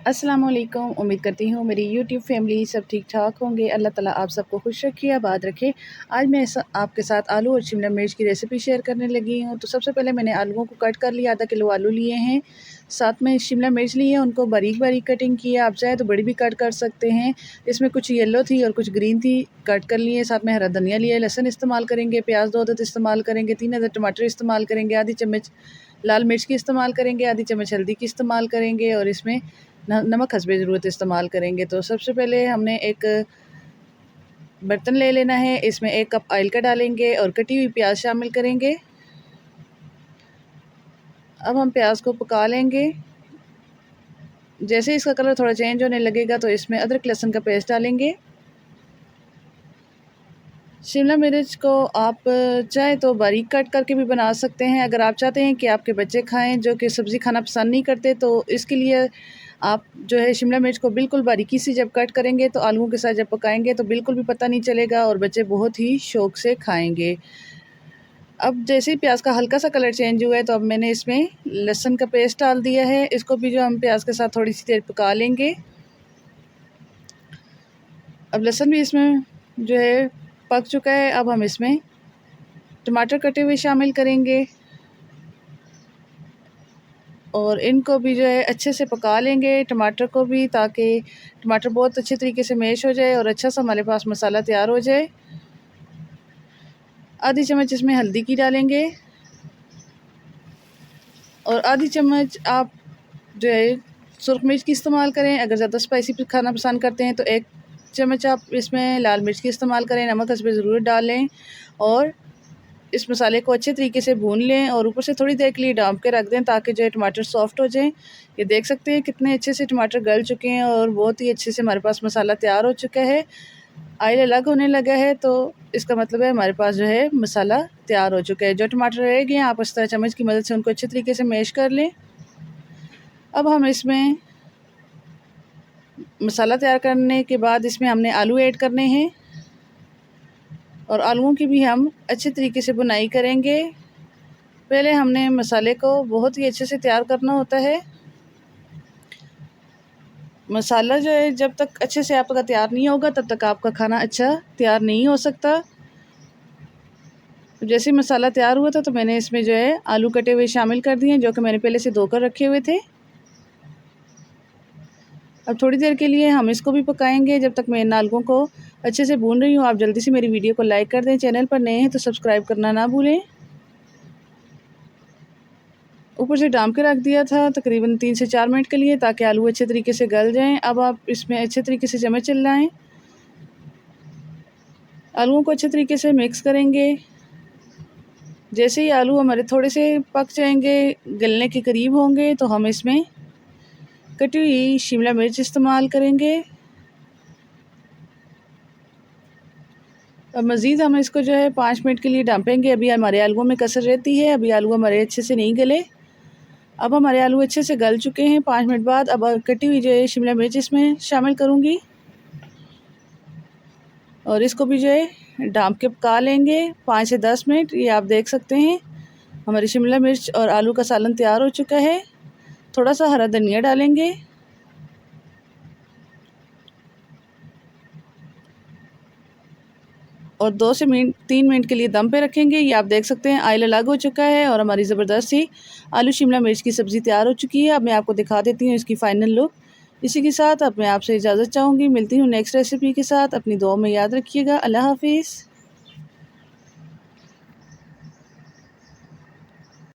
अस्सलाम वालेकुम। उम्मीद करती हूँ मेरी यूट्यूब फैमिली सब ठीक ठाक होंगे। अल्लाह ताला आप सबको खुश रखे, आबाद रखे। आज मैं आपके साथ आलू और शिमला मिर्च की रेसिपी शेयर करने लगी हूँ। तो सबसे पहले मैंने आलूओं को कट कर लिया, आधा किलो आलू लिए हैं, साथ में शिमला मिर्च लिए हैं, उनको बारीक बारीक कटिंग की है। आप चाहे तो बड़ी भी कट कर सकते हैं। इसमें कुछ येलो थी और कुछ ग्रीन थी, कट कर लिए। साथ में हरा धनिया लिया, लहसुन इस्तेमाल करेंगे, प्याज 2 अदद इस्तेमाल करेंगे, 3 अदद टमाटर इस्तेमाल करेंगे, आधी चम्मच लाल मिर्च की इस्तेमाल करेंगे, आधी चम्मच हल्दी की इस्तेमाल करेंगे और इसमें नमक हस्बे ज़रूरत इस्तेमाल करेंगे। तो सबसे पहले हमने एक बर्तन ले लेना है, इसमें 1 कप ऑयल का डालेंगे और कटी हुई प्याज शामिल करेंगे। अब हम प्याज को पका लेंगे। जैसे इसका कलर थोड़ा चेंज होने लगेगा तो इसमें अदरक लहसुन का पेस्ट डालेंगे। शिमला मिर्च को आप चाहे तो बारीक कट करके भी बना सकते हैं। अगर आप चाहते हैं कि आपके बच्चे खाएं जो कि सब्ज़ी खाना पसंद नहीं करते, तो इसके लिए आप जो है शिमला मिर्च को बिल्कुल बारीकी से जब कट करेंगे तो आलूओं के साथ जब पकाएंगे तो बिल्कुल भी पता नहीं चलेगा और बच्चे बहुत ही शौक़ से खाएंगे। अब जैसे ही प्याज का हल्का सा कलर चेंज हुआ है तो अब मैंने इसमें लहसुन का पेस्ट डाल दिया है। इसको भी जो हम प्याज के साथ थोड़ी सी देर पका लेंगे। अब लहसुन भी इसमें जो है पक चुका है। अब हम इसमें टमाटर कटे हुए शामिल करेंगे और इनको भी जो है अच्छे से पका लेंगे, टमाटर को भी, ताकि टमाटर बहुत अच्छे तरीके से मैश हो जाए और अच्छा सा हमारे पास मसाला तैयार हो जाए। आधी चम्मच इसमें हल्दी की डालेंगे और आधी चम्मच आप जो है सुरख मिर्च की इस्तेमाल करें। अगर ज़्यादा स्पाइसी खाना पसंद करते हैं तो 1 चम्मच आप इसमें लाल मिर्च की इस्तेमाल करें। नमक हस्बे ज़रूर डालें और इस मसाले को अच्छे तरीके से भून लें और ऊपर से थोड़ी देर के लिए ढाँप के रख दें ताकि जो है टमाटर सॉफ्ट हो जाएँ। ये देख सकते हैं कितने अच्छे से टमाटर गल चुके हैं और बहुत ही अच्छे से हमारे पास मसाला तैयार हो चुका है। ऑयल अलग होने लगा है तो इसका मतलब है हमारे पास जो है मसाला तैयार हो चुका है। जो टमाटर रह गए हैं आप इस तरह चम्मच की मदद से उनको अच्छे तरीके से मैश कर लें। अब हम इसमें मसाला तैयार करने के बाद इसमें हमने आलू ऐड करने हैं और आलूओं की भी हम अच्छे तरीके से बुनाई करेंगे। पहले हमने मसाले को बहुत ही अच्छे से तैयार करना होता है। मसाला जो है जब तक अच्छे से आपका तैयार नहीं होगा तब तक आपका खाना अच्छा तैयार नहीं हो सकता। जैसे ही मसाला तैयार हुआ था तो मैंने इसमें जो है आलू कटे हुए शामिल कर दिए, जो कि मैंने पहले से धोकर रखे हुए थे। अब थोड़ी देर के लिए हम इसको भी पकाएंगे जब तक मैं इन आलूओं को अच्छे से भून रही हूँ। आप जल्दी से मेरी वीडियो को लाइक कर दें, चैनल पर नए हैं तो सब्सक्राइब करना ना भूलें। ऊपर से ढाँप के रख दिया था तकरीबन 3 से 4 मिनट के लिए ताकि आलू अच्छे तरीके से गल जाएं। अब आप इसमें अच्छे तरीके से चम्मच चलाएं, आलूओं को अच्छे तरीके से मिक्स करेंगे। जैसे ही आलू हमारे थोड़े से पक जाएंगे, गलने के करीब होंगे, तो हम इसमें कटी हुई शिमला मिर्च इस्तेमाल करेंगे। अब मज़ीद हम इसको जो है 5 मिनट के लिए ढाँपेंगे। अभी हमारे आलूओं में कसर रहती है, अभी आलू हमारे अच्छे से नहीं गले। अब हमारे आलू अच्छे से गल चुके हैं 5 मिनट बाद। अब कटी हुई जो है शिमला मिर्च इसमें शामिल करूँगी और इसको भी जो है ढाँप के पका लेंगे 5 से 10 मिनट। ये आप देख सकते हैं हमारी शिमला मिर्च और आलू का सालन तैयार हो चुका है। थोड़ा सा हरा धनिया डालेंगे और 2 से 3 मिनट के लिए दम पे रखेंगे। ये आप देख सकते हैं ऑयल अलग हो चुका है और हमारी ज़बरदस्त सी आलू शिमला मिर्च की सब्ज़ी तैयार हो चुकी है। अब मैं आपको दिखा देती हूँ इसकी फ़ाइनल लुक। इसी के साथ अब मैं आपसे इजाज़त चाहूँगी। मिलती हूँ नेक्स्ट रेसिपी के साथ। अपनी दुआ में याद रखिएगा। अल्लाह हाफ़िज़।